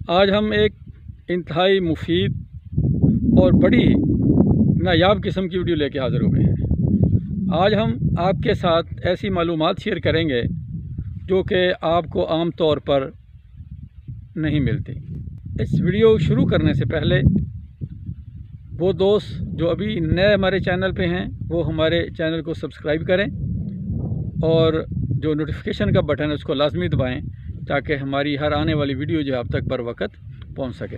आज हम एक इंतहाई मुफीद और बड़ी नायाब किस्म की वीडियो लेके हाज़िर हो गए हैं। आज हम आपके साथ ऐसी मालूमात शेयर करेंगे जो कि आपको आम तौर पर नहीं मिलती। इस वीडियो शुरू करने से पहले वो दोस्त जो अभी नए हमारे चैनल पे हैं वो हमारे चैनल को सब्सक्राइब करें और जो नोटिफिकेशन का बटन है उसको लाजमी दबाएं ताकि हमारी हर आने वाली वीडियो जो आप तक बर वक्त पहुंच सके।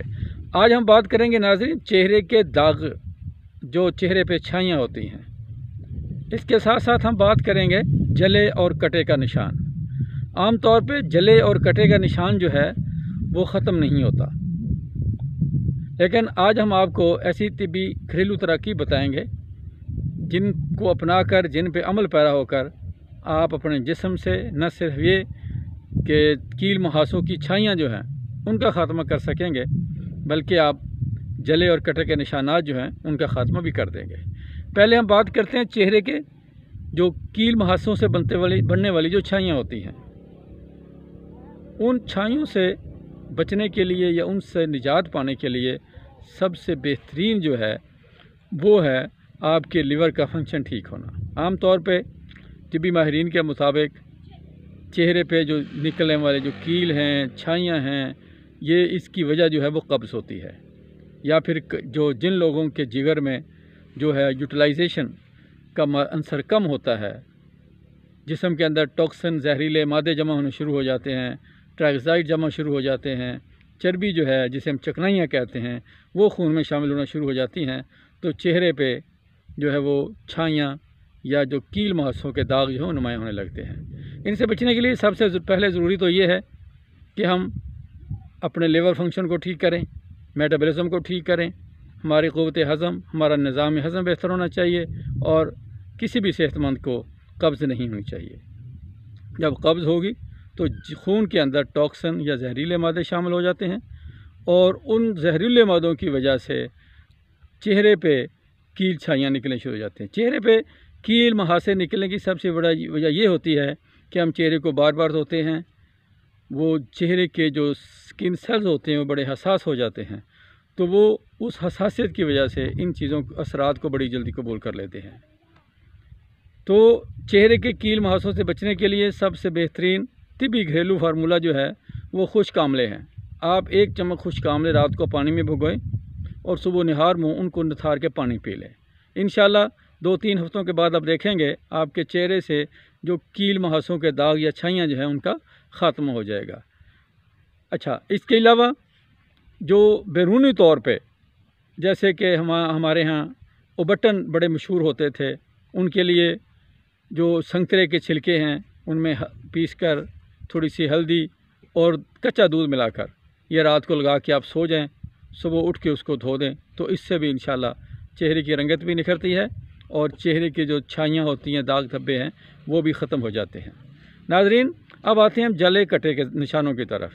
आज हम बात करेंगे नाज़रीन चेहरे के दाग, जो चेहरे पे छाइयाँ होती हैं। इसके साथ साथ हम बात करेंगे जले और कटे का निशान। आम तौर पे जले और कटे का निशान जो है वो ख़त्म नहीं होता, लेकिन आज हम आपको ऐसी तिब्बी घरेलू तरक्कीब बताएंगे जिनको अपनाकर, जिन पे अमल पैरा होकर आप अपने जिस्म से न सिर्फ ये कि कील मुहासों की छाइयाँ जो हैं उनका ख़ात्मा कर सकेंगे, बल्कि आप जले और कटे के निशानात जो हैं उनका ख़ात्मा भी कर देंगे। पहले हम बात करते हैं चेहरे के जो कील मुहासों से बनने वाली जो छाइयाँ होती हैं। उन छाइयों से बचने के लिए या उनसे निजात पाने के लिए सबसे बेहतरीन जो है वो है आपके लिवर का फंक्शन ठीक होना। आम तौर पे तिब्बी माहिरीन के मुताबिक चेहरे पे जो निकलने वाले जो कील हैं, छाइयाँ हैं, ये इसकी वजह जो है वो कब्ज़ होती है, या फिर जो जिन लोगों के जिगर में जो है यूटिलाइजेशन का अंसर कम होता है, जिस्म के अंदर टॉक्सिन, जहरीले मादे जमा होने शुरू हो जाते हैं, ट्राइग्लिसराइड जमा शुरू हो जाते हैं, चर्बी जो है जिसे हम चिकनाइयाँ कहते हैं वो खून में शामिल होना शुरू हो जाती हैं, तो चेहरे पे जो है वो छाइयाँ या जो कील मुहासों के दाग जो है नुमायाँ होने लगते हैं। इनसे बचने के लिए सबसे पहले ज़रूरी तो ये है कि हम अपने लिवर फंक्शन को ठीक करें, मेटाबॉलिज्म को ठीक करें, हमारी क़ुव्वत हज़म, हमारा निज़ाम हज़म बेहतर होना चाहिए और किसी भी सेहतमंद को कब्ज़ नहीं होनी चाहिए। जब कब्ज़ होगी तो खून के अंदर टॉक्सिन या जहरीले मादे शामिल हो जाते हैं और उन जहरीले मादों की वजह से चेहरे पे कील छाइयाँ निकलने शुरू हो जाते हैं। चेहरे पे कील मुहासे निकलने की सबसे बड़ी वजह ये होती है कि हम चेहरे को बार बार धोते हैं, वो चेहरे के जो स्किन सेल्स होते हैं वो बड़े हसास हो जाते हैं, तो वो उस हसासियत की वजह से इन चीज़ों असरात को बड़ी जल्दी कबूल कर लेते हैं। तो चेहरे के कील मुहासों से बचने के लिए सबसे बेहतरीन तिब्बी घरेलू फार्मूला जो है वो खुश्क आमले हैं। आप 1 चम्मच खुश्क आमले रात को पानी में भिगोएं और सुबह निहार मुँह उनको निथार के पानी पी लें। इंशाल्लाह 2-3 हफ्तों के बाद आप देखेंगे आपके चेहरे से जो कील मुहासों के दाग या छाइयाँ जो हैं उनका ख़ात्मा हो जाएगा। अच्छा, इसके अलावा जो बैरूनी तौर पे जैसे कि हमारे यहाँ उबटन बड़े मशहूर होते थे, उनके लिए जो संतरे के छिलके हैं उनमें पीस कर थोड़ी सी हल्दी और कच्चा दूध मिलाकर ये रात को लगा के आप सो जाएं, सुबह उठ के उसको धो दें, तो इससे भी इंशाल्लाह चेहरे की रंगत भी निखरती है और चेहरे की जो छाइयाँ होती हैं, दाग धब्बे हैं, वो भी ख़त्म हो जाते हैं। नाज़रीन, अब आते हैं हम जले कटे के निशानों की तरफ।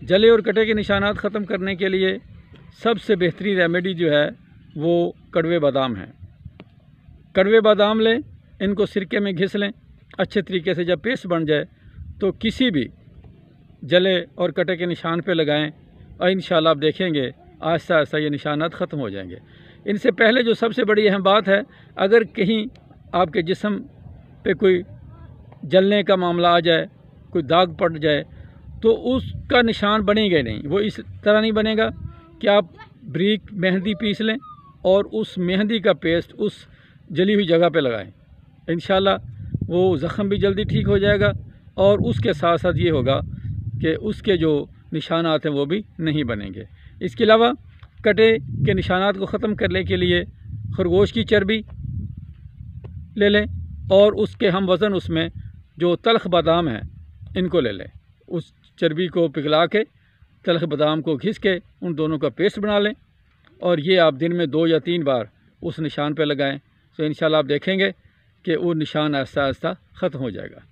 जले और कटे के निशानात ख़त्म करने के लिए सबसे बेहतरीन रेमेडी जो है वो कड़वे बादाम है। कड़वे बादाम लें, इनको सिरके में घिस लें अच्छे तरीके से। जब पेस्ट बन जाए तो किसी भी जले और कटे के निशान पे लगाएं और इंशाल्लाह आप देखेंगे आहिस्ता आहिस्ता ये निशानात ख़त्म हो जाएंगे। इनसे पहले जो सबसे बड़ी अहम बात है, अगर कहीं आपके जिस्म पे कोई जलने का मामला आ जाए, कोई दाग पड़ जाए, तो उसका निशान बनेगा नहीं। वो इस तरह नहीं बनेगा कि आप बारीक मेहंदी पीस लें और उस मेहंदी का पेस्ट उस जली हुई जगह पे लगाएं। इंशाल्लाह वो ज़ख़म भी जल्दी ठीक हो जाएगा और उसके साथ साथ ये होगा कि उसके जो निशानात हैं वो भी नहीं बनेंगे। इसके अलावा कटे के निशानात को ख़त्म करने के लिए खरगोश की चर्बी ले लें और उसके हम वज़न उसमें जो तलख़ बादाम है इनको ले लें। उस चर्बी को पिघला के तलख़ बादाम को घिस के उन दोनों का पेस्ट बना लें और ये आप दिन में 2 या 3 बार उस निशान पर लगाएं, तो इंशाल्लाह आप देखेंगे कि वो निशान आहिस्ता आहिस्ता ख़त्म हो जाएगा।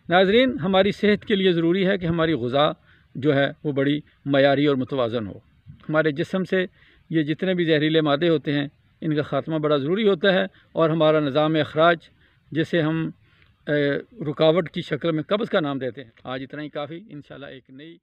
नाज़रीन, हमारी सेहत के लिए ज़रूरी है कि हमारी ग़िज़ा जो है वो बड़ी मयारी और मुतवाज़न हो। हमारे जिस्म से ये जितने भी जहरीले मादे होते हैं इनका ख़ात्मा बड़ा ज़रूरी होता है और हमारा निज़ाम अखराज, जिसे हम रुकावट की शक्ल में कब्ज़ का नाम देते हैं। आज इतना ही काफ़ी। इंशाल्लाह एक नई